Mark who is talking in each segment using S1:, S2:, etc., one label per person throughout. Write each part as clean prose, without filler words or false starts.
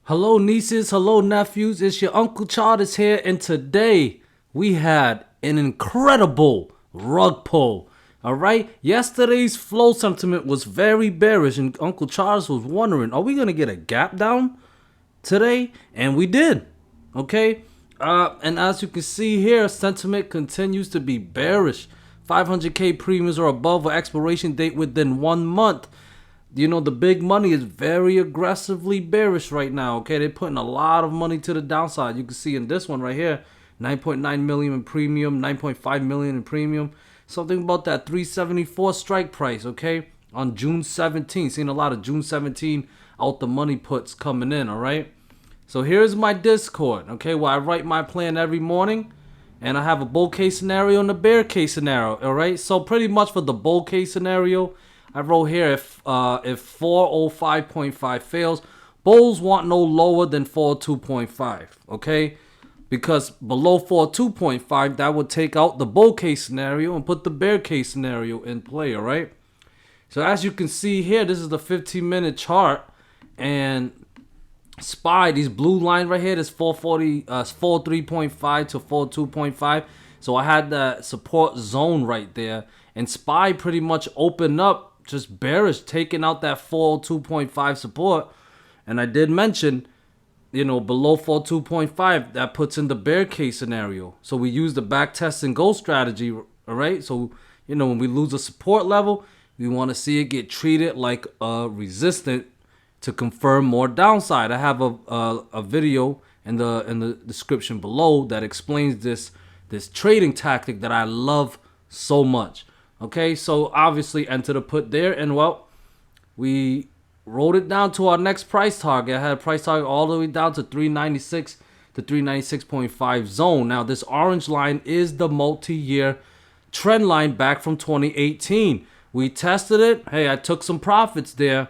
S1: Hello nieces, hello nephews, it's your Uncle Charles here, and today we had an incredible rug pull. Alright, yesterday's flow sentiment was very bearish, and Uncle Charles was wondering, are we gonna get a gap down today? And we did. Okay, and as you can see here, sentiment continues to be bearish. 500k premiums are above an expiration date within 1 month. You know, the big money is very aggressively bearish right now. Okay, they're putting a lot of money to the downside. You can see in this one right here, 9.9 million in premium, 9.5 million in premium. Something about that 374 strike price. Okay, on June 17, seeing a lot of June 17 out the money puts coming in. All right, so here's my Discord. Okay, where I write my plan every morning, and I have a bull case scenario and a bear case scenario. All right, so pretty much for the bull case scenario, I wrote here if 405.5 fails, bulls want no lower than 402.5. Okay, because below 402.5, that would take out the bull case scenario and put the bear case scenario in play. All right, so as you can see here, this is the 15-minute chart, and SPY, these blue line right here, this 43.5 to 42.5. So I had that support zone right there, and SPY pretty much opened up just bearish, taking out that 402.5 support. And I did mention, you know, below 402.5, that puts in the bear case scenario. So we use the back test and go strategy. All right, so you know, when we lose a support level, we want to see it get treated like a resistant to confirm more downside. I have a video in the description below that explains this trading tactic that I love so much. Okay, so obviously enter the put there, and well, we rolled it down to our next price target. I had a price target all the way down to 396 to 396.5 zone. Now this orange line is the multi-year trend line back from 2018. We tested it. Hey, I took some profits there.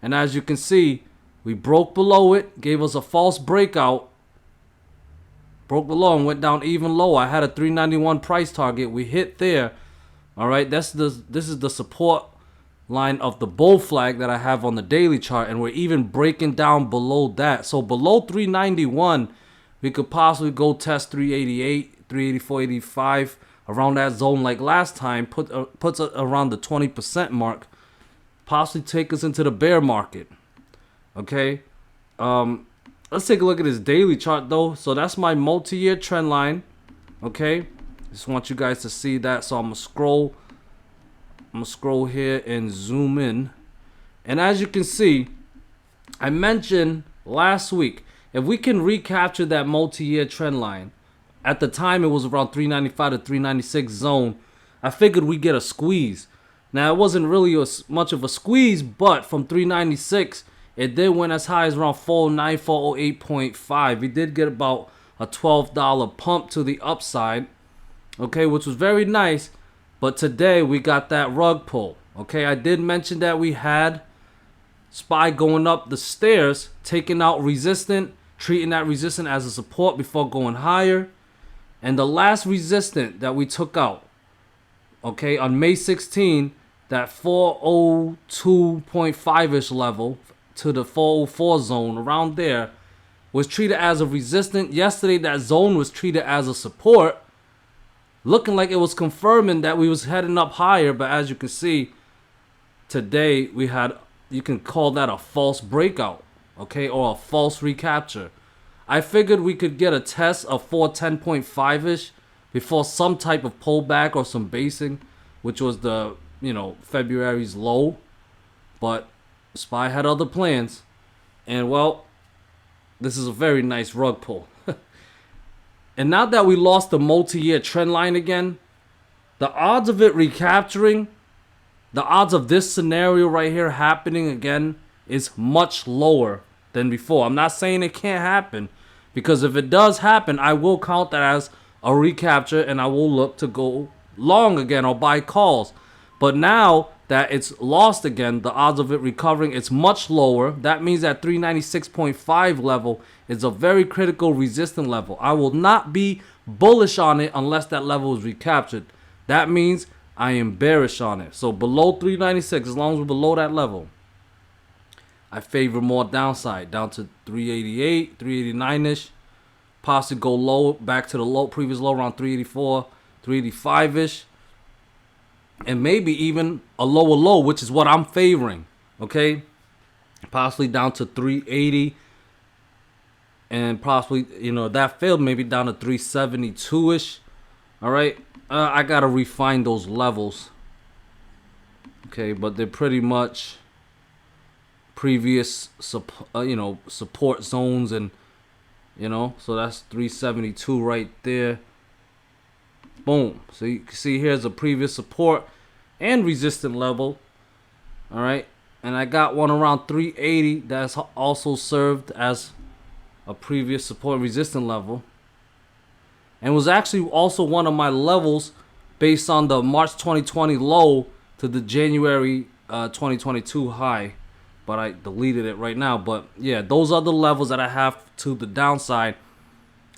S1: And as you can see, we broke below it, gave us a false breakout, broke below and went down even lower. I had a 391 price target. We hit there. All right, this is the support line of the bull flag that I have on the daily chart, and we're even breaking down below that. So below 391, we could possibly go test 388, 384, 85, around that zone like last time. Puts around the 20% mark. Possibly take us into the bear market. Okay, let's take a look at this daily chart though. So that's my multi-year trend line. Okay, just want you guys to see that. So I'm gonna scroll here and zoom in, and as you can see, I mentioned last week, if we can recapture that multi-year trend line, at the time it was around 395 to 396 zone, I figured we get a squeeze. Now, it wasn't really much of a squeeze, but from 396, it did went as high as around 409, 408.5. We did get about a $12 pump to the upside, okay, which was very nice. But today, we got that rug pull, okay? I did mention that we had SPY going up the stairs, taking out resistant, treating that resistant as a support before going higher. And the last resistant that we took out, okay, on May 16, that 402.5-ish level to the 404 zone, around there, was treated as a resistant. Yesterday, that zone was treated as a support, looking like it was confirming that we was heading up higher. But as you can see, today we had, you can call that a false breakout, okay, or a false recapture. I figured we could get a test of 410.5-ish before some type of pullback or some basing, which was the, you know, February's low. But SPY had other plans, and well, this is a very nice rug pull. And now that we lost the multi-year trend line again, the odds of it recapturing, the odds of this scenario right here happening again is much lower than before. I'm not saying it can't happen, because if it does happen, I will count that as a recapture, and I will look to go long again or buy calls. But now that it's lost again, the odds of it recovering is much lower. That means that 396.5 level is a very critical resistant level. I will not be bullish on it unless that level is recaptured. That means I am bearish on it. So below 396, as long as we're below that level, I favor more downside down to 388, 389-ish. Possibly go low, back to the low, previous low around 384, 385-ish. And maybe even a lower low, which is what I'm favoring. Okay? Possibly down to 380. And possibly, you know, that failed, maybe down to 372-ish. All right? I got to refine those levels. Okay, but they're pretty much previous support zones, and so that's 372 right there. Boom. So you can see here's a previous support and resistance level. All right, and I got one around 380 that's also served as a previous support and resistance level, and was actually also one of my levels based on the March 2020 low to the January 2022 high, but I deleted it right now. But yeah, those are the levels that I have to the downside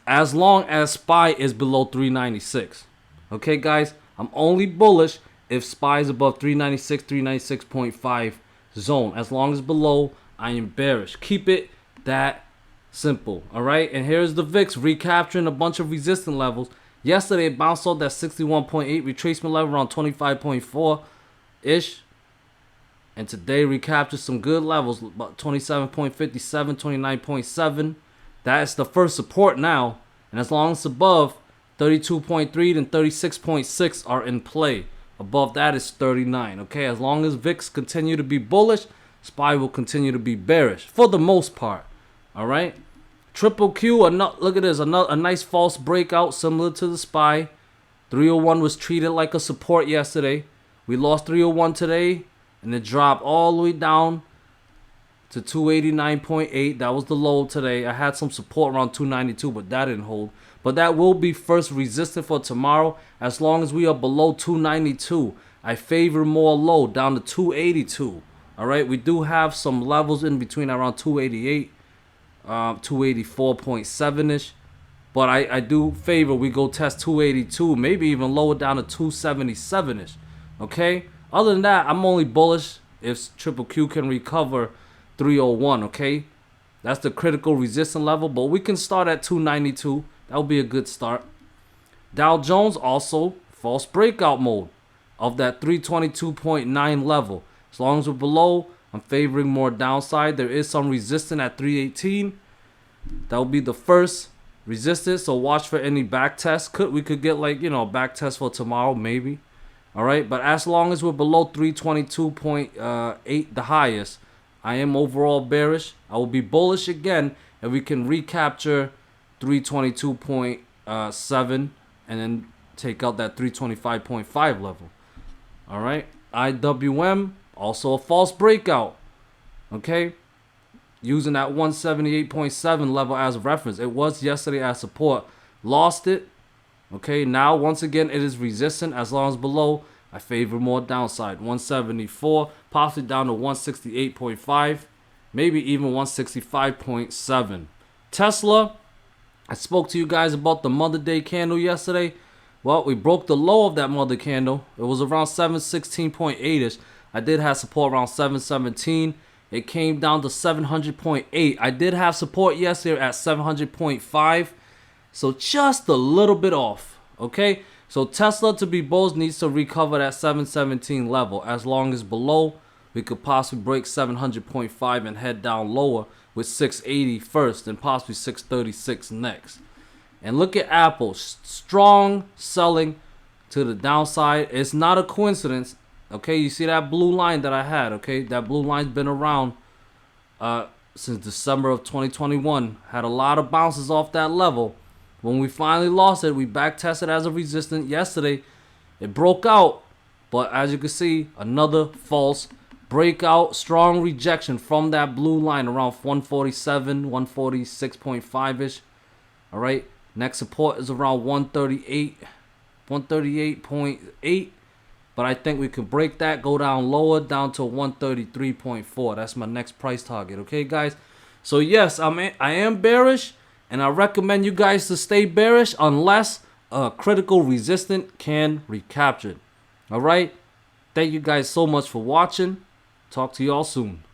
S1: as long as SPY is below 396. Okay, guys, I'm only bullish if SPY is above 396, 396.5 zone. As long as below, I am bearish. Keep it that simple. All right, and here's the VIX recapturing a bunch of resistance levels. Yesterday, it bounced off that 61.8 retracement level around 25.4 ish, and today recaptured some good levels, about 27.57, 29.7. That is the first support now, and as long as it's above 32.3 and 36.6 are in play. Above that is 39. Okay, as long as VIX continue to be bullish, SPY will continue to be bearish for the most part. All right, QQQ, look at this, a nice false breakout similar to the SPY. 301 was treated like a support yesterday. We lost 301 today, and it dropped all the way down to 289.8. That was the low today. I had some support around 292, but that didn't hold. But that will be first resistance for tomorrow. As long as we are below 292, I favor more low down to 282. All right, we do have some levels in between around 288, 284.7-ish. But I do favor we go test 282, maybe even lower down to 277-ish. Okay, other than that, I'm only bullish if QQQ can recover 301. Okay, that's the critical resistance level, but we can start at 292. That would be a good start. Dow Jones also false breakout mode of that 322.9 level. As long as we're below, I'm favoring more downside. There is some resistance at 318. That will be the first resistance, so watch for any back tests. We could get a back test for tomorrow maybe. All right, but as long as we're below 322.8, the highest, I am overall bearish. I will be bullish again if we can recapture 322.7 and then take out that 325.5 level. All right, IWM also a false breakout. Okay, using that 178.7 level as a reference. It was yesterday as support, lost it. Okay, now once again it is resistant. As long as below, I favor more downside. 174, possibly down to 168.5, maybe even 165.7. Tesla, I spoke to you guys about the Mother Day candle yesterday. Well, we broke the low of that Mother candle. It was around 716.8ish. I did have support around 717. It came down to 700.8. I did have support yesterday at 700.5. So just a little bit off. Okay, so Tesla to be bullish needs to recover that 717 level. As long as below, we could possibly break 700.5 and head down lower with 680 first and possibly 636 next. And look at Apple, strong selling to the downside. It's not a coincidence. Okay, you see that blue line that I had. Okay, that blue line's been around since December of 2021. Had a lot of bounces off that level. When we finally lost it, we back tested as a resistance yesterday. It broke out, but as you can see, another false breakout, strong rejection from that blue line around 147, 146.5-ish. All right, next support is around 138, 138.8. But I think we can break that, go down lower, down to 133.4. That's my next price target. Okay, guys. So yes, I am bearish. And I recommend you guys to stay bearish unless a critical resistance can recapture it. All right. Thank you guys so much for watching. Talk to y'all soon.